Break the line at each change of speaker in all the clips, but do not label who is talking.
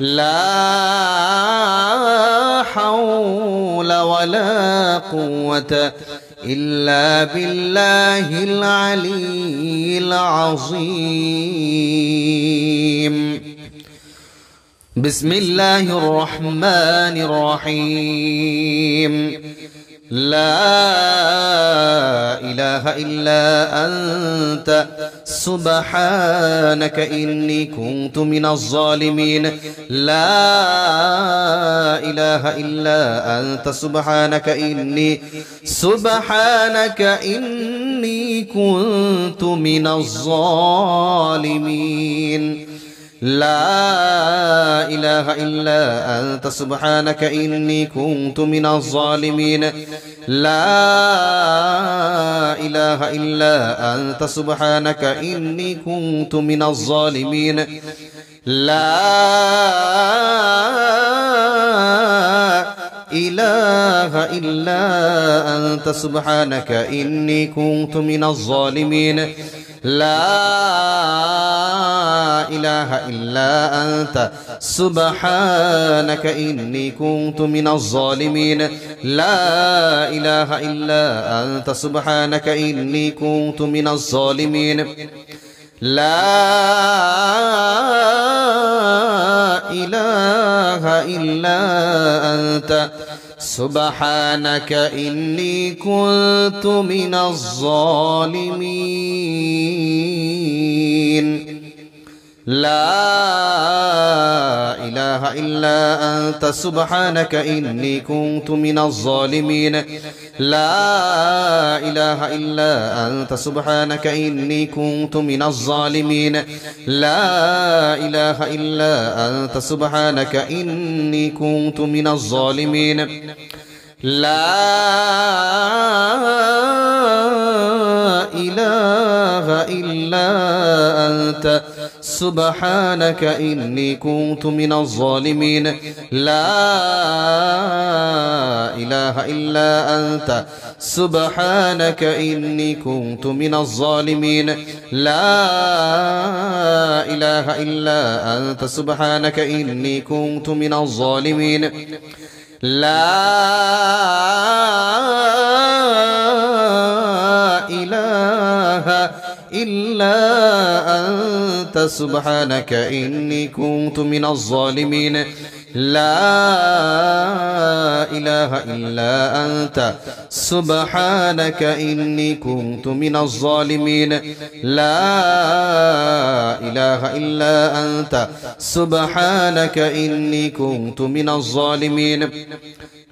لا حول ولا قوة إلا بالله العلي العظيم. بسم الله الرحمن الرحيم. لا إله إلا أنت سبحانك إني كنت من الظالمين. لا إله إلا أنت سبحانك إني كنت من الظالمين. لا إله إلا أنت سبحانك إني كنت من الظالمين. لا إله إلا أنت سبحانك إني كنت من الظالمين. لا إله إلا أنت سبحانك إني كنت من الظالمين. لا إله إلا أنت سبحانك إني كنت من الظالمين. لا إله إلا أنت سبحانك إني كنت من الظالمين. لا إله إلا أنت سبحانك إني كنت من الظالمين. لا إله إلا أنت سبحانك إني كنت من الظالمين. لا إله إلا أنت سبحانك إني كنت من الظالمين. لا إله إلا أنت سبحانك إني كنت من الظالمين. لا إله إلا أنت سبحانك إني كنت من الظالمين. لا إله إلا أنت سبحانك إني كنت من الظالمين. لا إله إلا أنت سبحانك إني كنت من الظالمين. لا إله إلا أنت سبحانك إني كنت من الظالمين. لا إله إلا أنت سبحانك إني كنت من الظالمين. لا إله إلا أنت سبحانك إني كنت من الظالمين.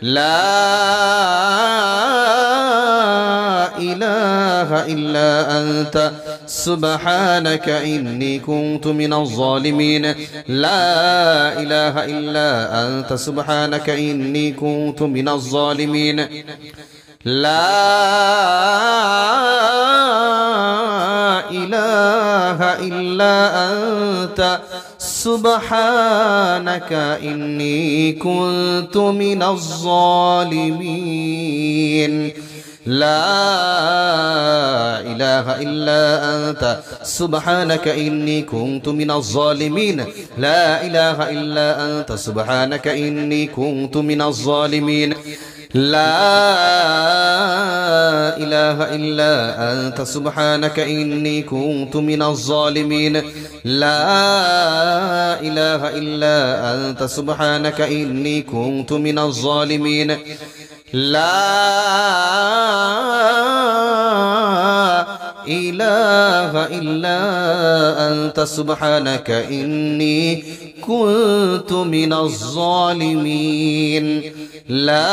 لا إله إلا أنت سبحانك إني كنت من الظالمين. لا إله إلا أنت سبحانك إني كنت من الظالمين. لا إله إلا أنت سبحانك إني كنت من الظالمين. لا إله إلا أنت سبحانك إني كنت من الظالمين. لا إله إلا أنت سبحانك إني كنت من الظالمين. لا إله إلا أنت سبحانك إني كنت من الظالمين. لا إله إلا أنت سبحانك إني كنت من الظالمين. لا إله إلا أنت سبحانك إني كنت من الظالمين. لا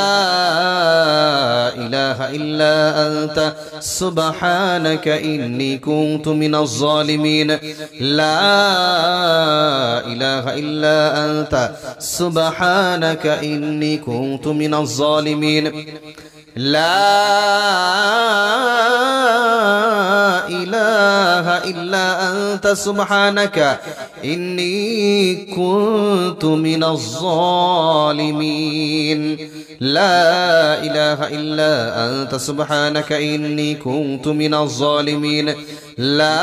إله إلا أنت سبحانك إني كنت من الظالمين. لا إله إلا أنت سبحانك إني كنت من الظالمين. لا إله إلا أنت سبحانك إني كنت من الظالمين. لا إله إلا أنت سبحانك إني كنت من الظالمين لا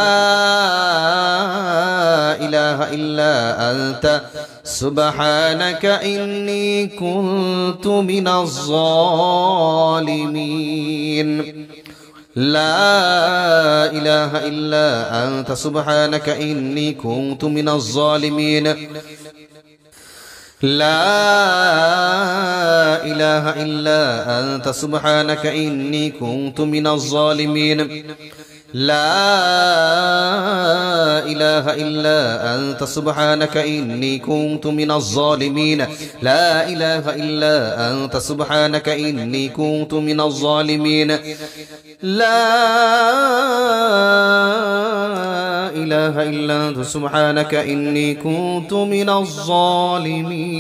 إله إلا أنت سبحانك إني كنت من الظالمين لا إله إلا أنت سبحانك إني كنت من الظالمين لا إله إلا أنت سبحانك إني كنت من الظالمين لا إله إلا أنت سبحانك إني كنت من الظالمين لا إله إلا أنت سبحانك إني كنت من الظالمين لا إله إلا أنت سبحانك إني كنت من الظالمين.